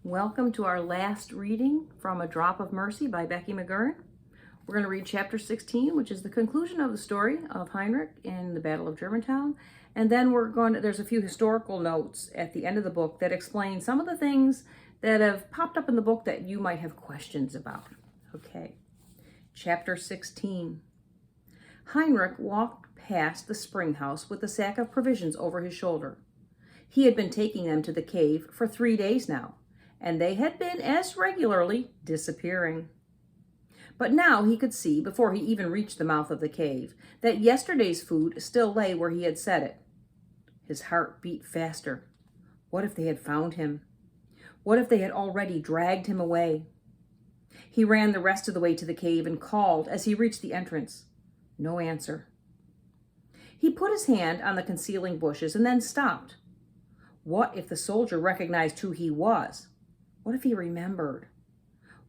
Welcome to our last reading from A Drop of Mercy by Becky McGurn. We're going to read chapter 16, which is the conclusion of the story of Heinrich in the Battle of Germantown. And then there's a few historical notes at the end of the book that explain some of the things that have popped up in the book that you might have questions about. Okay, chapter 16. Heinrich walked past the spring house with a sack of provisions over his shoulder. He had been taking them to the cave for 3 days now, and they had been as regularly disappearing. But now he could see, before he even reached the mouth of the cave, that yesterday's food still lay where he had set it. His heart beat faster. What if they had found him? What if they had already dragged him away? He ran the rest of the way to the cave and called as he reached the entrance. No answer. He put his hand on the concealing bushes and then stopped. What if the soldier recognized who he was? What if he remembered?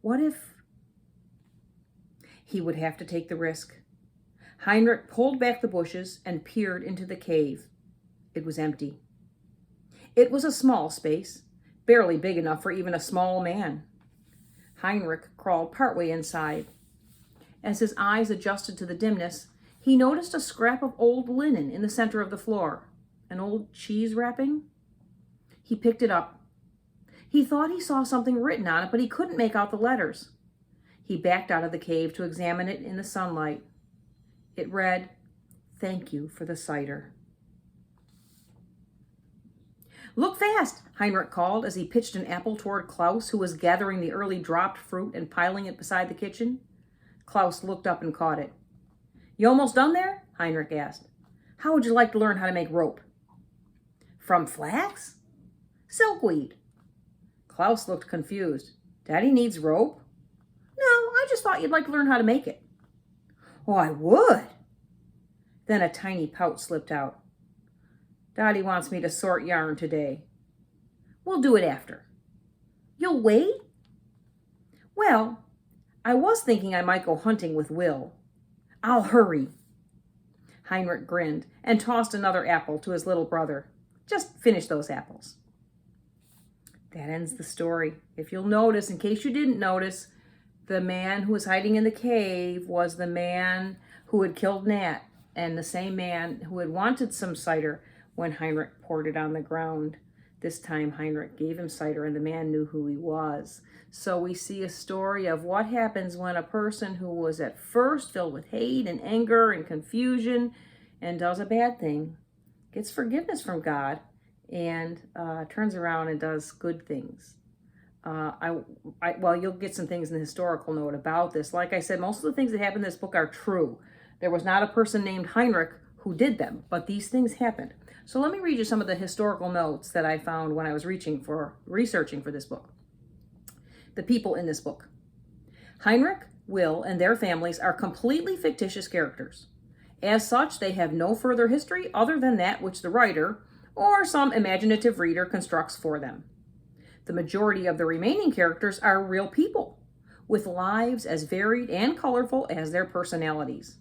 What if... He would have to take the risk. Heinrich pulled back the bushes and peered into the cave. It was empty. It was a small space, barely big enough for even a small man. Heinrich crawled partway inside. As his eyes adjusted to the dimness, he noticed a scrap of old linen in the center of the floor. An old cheese wrapping? He picked it up. He thought he saw something written on it, but he couldn't make out the letters. He backed out of the cave to examine it in the sunlight. It read, "Thank you for the cider." "Look fast," Heinrich called as he pitched an apple toward Klaus, who was gathering the early dropped fruit and piling it beside the kitchen. Klaus looked up and caught it. "You almost done there?" Heinrich asked. "How would you like to learn how to make rope?" "From flax?" "Silkweed." Klaus looked confused. "Daddy needs rope?" "No, I just thought you'd like to learn how to make it." "Oh, I would." Then a tiny pout slipped out. "Daddy wants me to sort yarn today." "We'll do it after." "You'll wait?" "Well, I was thinking I might go hunting with Will." "I'll hurry." Heinrich grinned and tossed another apple to his little brother. "Just finish those apples." That ends the story. If you'll notice, in case you didn't notice, the man who was hiding in the cave was the man who had killed Nat, and the same man who had wanted some cider when Heinrich poured it on the ground. This time Heinrich gave him cider and the man knew who he was. So we see a story of what happens when a person who was at first filled with hate and anger and confusion and does a bad thing gets forgiveness from God and turns around and does good things. Well, you'll get some things in the historical note about this. Like I said, most of the things that happen in this book are true. There was not a person named Heinrich who did them, but these things happened. So let me read you some of the historical notes that I found when I was researching for this book. The people in this book. Heinrich, Will, and their families are completely fictitious characters. As such, they have no further history other than that which the writer or some imaginative reader constructs for them. The majority of the remaining characters are real people, with lives as varied and colorful as their personalities.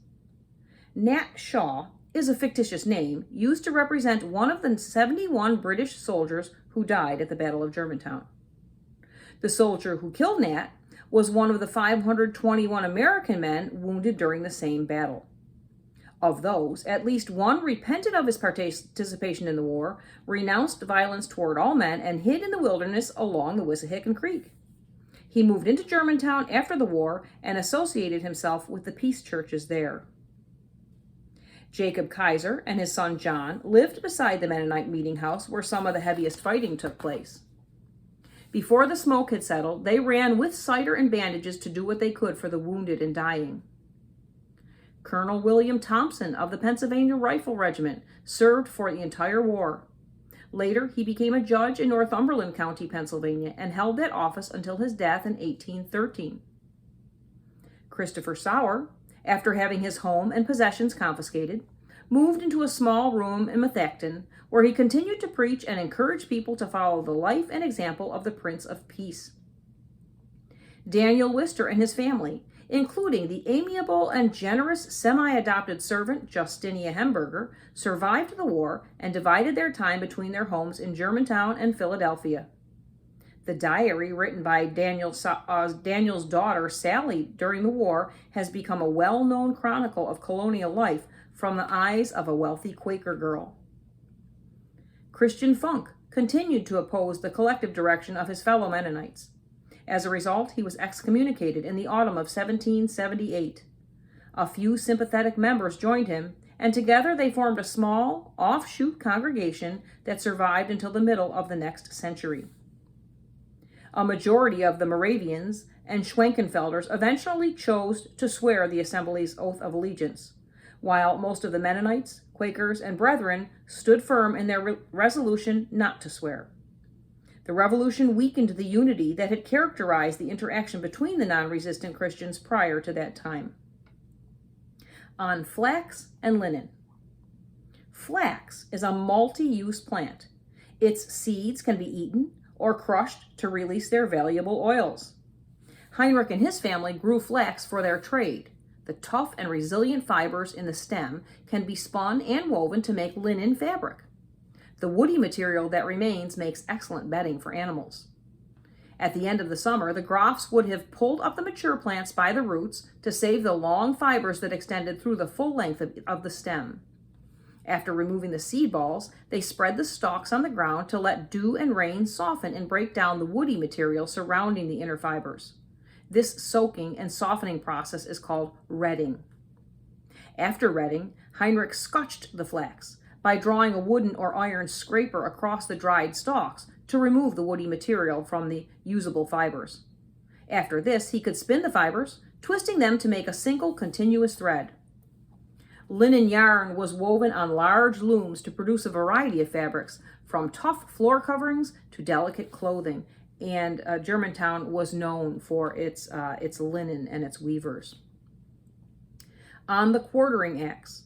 Nat Shaw is a fictitious name used to represent one of the 71 British soldiers who died at the Battle of Germantown. The soldier who killed Nat was one of the 521 American men wounded during the same battle. Of those, at least one repented of his participation in the war, renounced violence toward all men, and hid in the wilderness along the Wissahickon Creek. He moved into Germantown after the war and associated himself with the peace churches there. Jacob Kaiser and his son John lived beside the Mennonite meeting house where some of the heaviest fighting took place. Before the smoke had settled, they ran with cider and bandages to do what they could for the wounded and dying. Colonel William Thompson of the Pennsylvania Rifle Regiment served for the entire war. Later, he became a judge in Northumberland County, Pennsylvania, and held that office until his death in 1813. Christopher Sauer, after having his home and possessions confiscated, moved into a small room in Methacton, where he continued to preach and encourage people to follow the life and example of the Prince of Peace. Daniel Wister and his family, including the amiable and generous semi-adopted servant Justinia Hemberger, survived the war and divided their time between their homes in Germantown and Philadelphia. The diary written by Daniel's daughter, Sally, during the war has become a well-known chronicle of colonial life from the eyes of a wealthy Quaker girl. Christian Funk continued to oppose the collective direction of his fellow Mennonites. As a result, he was excommunicated in the autumn of 1778. A few sympathetic members joined him, and together they formed a small, offshoot congregation that survived until the middle of the next century. A majority of the Moravians and Schwenkenfelders eventually chose to swear the Assembly's oath of allegiance, while most of the Mennonites, Quakers, and Brethren stood firm in their resolution not to swear. The revolution weakened the unity that had characterized the interaction between the non-resistant Christians prior to that time. On flax and linen. Flax is a multi-use plant. Its seeds can be eaten or crushed to release their valuable oils. Heinrich and his family grew flax for their trade. The tough and resilient fibers in the stem can be spun and woven to make linen fabric. The woody material that remains makes excellent bedding for animals. At the end of the summer, the Grofs would have pulled up the mature plants by the roots to save the long fibers that extended through the full length of the stem. After removing the seed balls, they spread the stalks on the ground to let dew and rain soften and break down the woody material surrounding the inner fibers. This soaking and softening process is called retting. After retting, Heinrich scotched the flax by drawing a wooden or iron scraper across the dried stalks to remove the woody material from the usable fibers. After this, he could spin the fibers, twisting them to make a single continuous thread. Linen yarn was woven on large looms to produce a variety of fabrics, from tough floor coverings to delicate clothing, and Germantown was known for its linen and its weavers. On the Quartering Acts.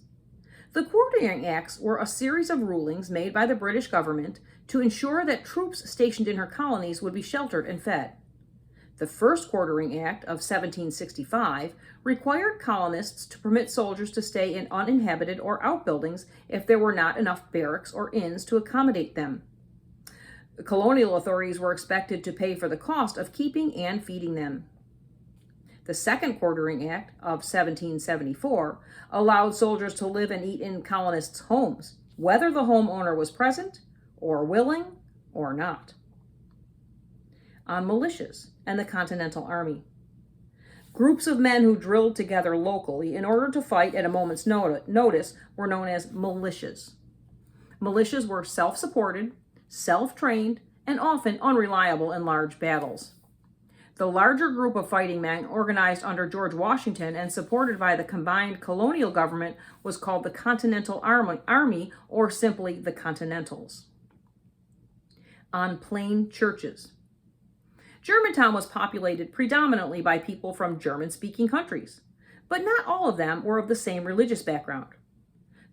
The Quartering Acts were a series of rulings made by the British government to ensure that troops stationed in her colonies would be sheltered and fed. The first Quartering Act of 1765 required colonists to permit soldiers to stay in uninhabited or outbuildings if there were not enough barracks or inns to accommodate them. The colonial authorities were expected to pay for the cost of keeping and feeding them. The Second Quartering Act of 1774 allowed soldiers to live and eat in colonists' homes, whether the homeowner was present or willing or not. On militias and the Continental Army. Groups of men who drilled together locally in order to fight at a moment's notice were known as militias. Militias were self-supported, self-trained, and often unreliable in large battles. The larger group of fighting men organized under George Washington and supported by the combined colonial government was called the Continental Army, or simply the Continentals. On plain churches. Germantown was populated predominantly by people from German-speaking countries, but not all of them were of the same religious background.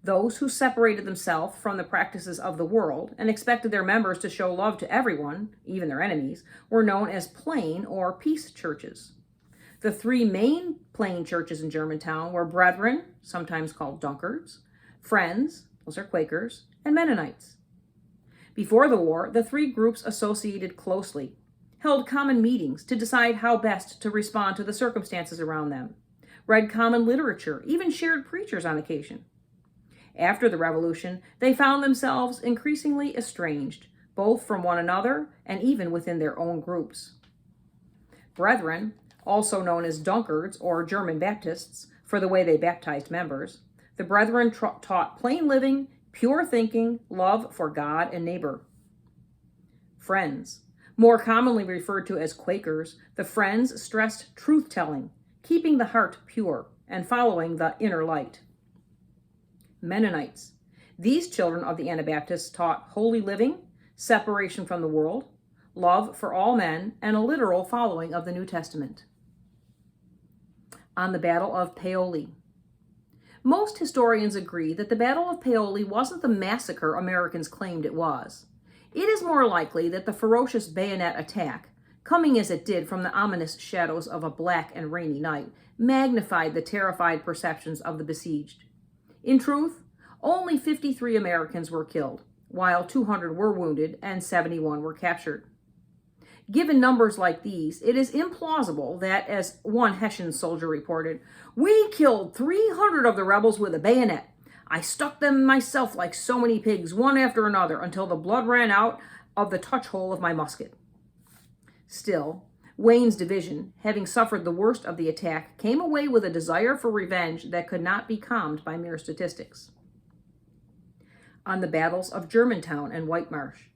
Those who separated themselves from the practices of the world and expected their members to show love to everyone, even their enemies, were known as plain or peace churches. The three main plain churches in Germantown were Brethren, sometimes called Dunkards, Friends, those are Quakers, and Mennonites. Before the war, the three groups associated closely, held common meetings to decide how best to respond to the circumstances around them, read common literature, even shared preachers on occasion. After the Revolution, they found themselves increasingly estranged, both from one another and even within their own groups. Brethren, also known as Dunkards or German Baptists for the way they baptized members, the Brethren taught plain living, pure thinking, love for God and neighbor. Friends, more commonly referred to as Quakers, the Friends stressed truth-telling, keeping the heart pure, and following the inner light. Mennonites. These children of the Anabaptists taught holy living, separation from the world, love for all men, and a literal following of the New Testament. On the Battle of Paoli. Most historians agree that the Battle of Paoli wasn't the massacre Americans claimed it was. It is more likely that the ferocious bayonet attack, coming as it did from the ominous shadows of a black and rainy night, magnified the terrified perceptions of the besieged. In truth, only 53 Americans were killed, while 200 were wounded and 71 were captured. Given numbers like these, it is implausible that, as one Hessian soldier reported, "We killed 300 of the rebels with a bayonet. I stuck them myself like so many pigs, one after another, until the blood ran out of the touch hole of my musket." Still, Wayne's division, having suffered the worst of the attack, came away with a desire for revenge that could not be calmed by mere statistics. On the battles of Germantown and White Marsh.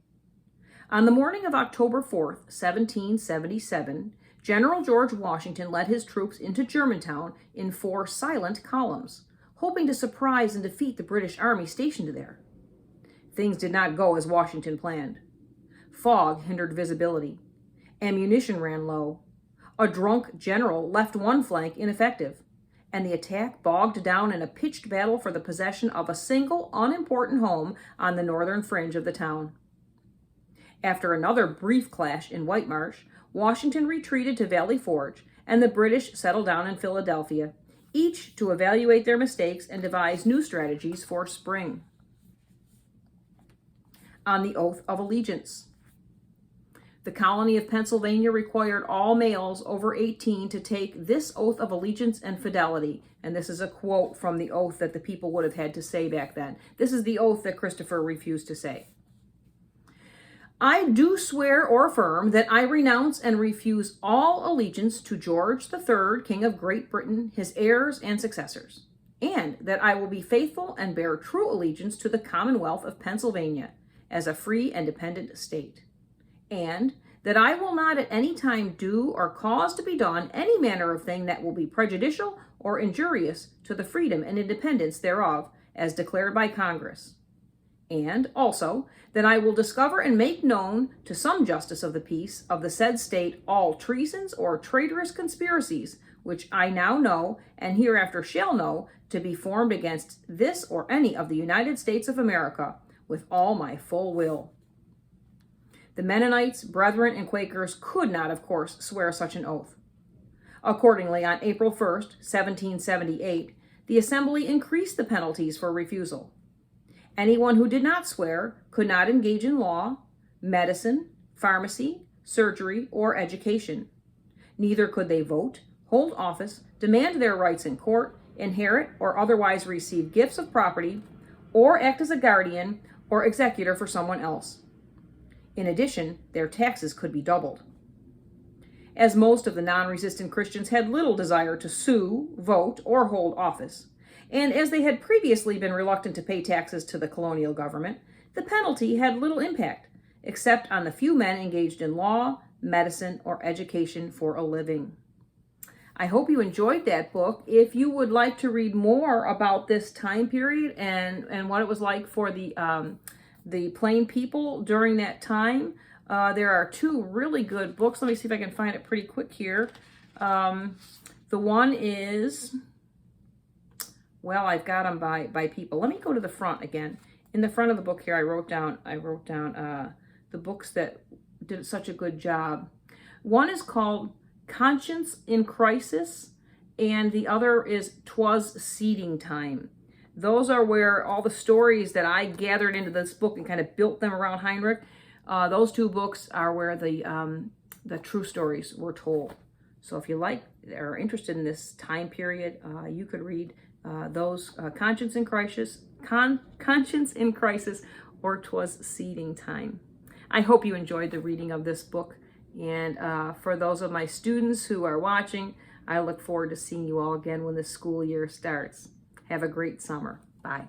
On the morning of October 4th, 1777, General George Washington led his troops into Germantown in 4 silent columns, hoping to surprise and defeat the British army stationed there. Things did not go as Washington planned. Fog hindered visibility. Ammunition ran low. A drunk general left one flank ineffective, and the attack bogged down in a pitched battle for the possession of a single unimportant home on the northern fringe of the town. After another brief clash in White Marsh, Washington retreated to Valley Forge, and the British settled down in Philadelphia, each to evaluate their mistakes and devise new strategies for spring. On the Oath of Allegiance. The colony of Pennsylvania required all males over 18 to take this oath of allegiance and fidelity. And this is a quote from the oath that the people would have had to say back then. This is the oath that Christopher refused to say. "I do swear or affirm that I renounce and refuse all allegiance to George III, King of Great Britain, his heirs and successors, and that I will be faithful and bear true allegiance to the Commonwealth of Pennsylvania as a free and dependent state, and that I will not at any time do or cause to be done any manner of thing that will be prejudicial or injurious to the freedom and independence thereof, as declared by Congress. And also that I will discover and make known to some justice of the peace of the said state all treasons or traitorous conspiracies, which I now know and hereafter shall know to be formed against this or any of the United States of America, with all my full will." The Mennonites, Brethren, and Quakers could not, of course, swear such an oath. Accordingly, on April 1st, 1778, the Assembly increased the penalties for refusal. Anyone who did not swear could not engage in law, medicine, pharmacy, surgery, or education. Neither could they vote, hold office, demand their rights in court, inherit or otherwise receive gifts of property, or act as a guardian or executor for someone else. In addition, their taxes could be doubled. As most of the non-resistant Christians had little desire to sue, vote, or hold office, and as they had previously been reluctant to pay taxes to the colonial government, the penalty had little impact, except on the few men engaged in law, medicine, or education for a living. I hope you enjoyed that book. If you would like to read more about this time period and what it was like for the plain people during that time, there are 2 really good books. Let me see if I can find it pretty quick here. The one is... Well, I've got them by people. Let me go to the front again. In the front of the book here, I wrote down the books that did such a good job. One is called Conscience in Crisis, and the other is 'Twas Seeding Time. Those are where all the stories that I gathered into this book and kind of built them around Heinrich. Those 2 books are where the true stories were told. So if you are interested in this time period, you could read those Conscience in Crisis, or 'Twas Seeding Time. I hope you enjoyed the reading of this book. And for those of my students who are watching, I look forward to seeing you all again when the school year starts. Have a great summer. Bye.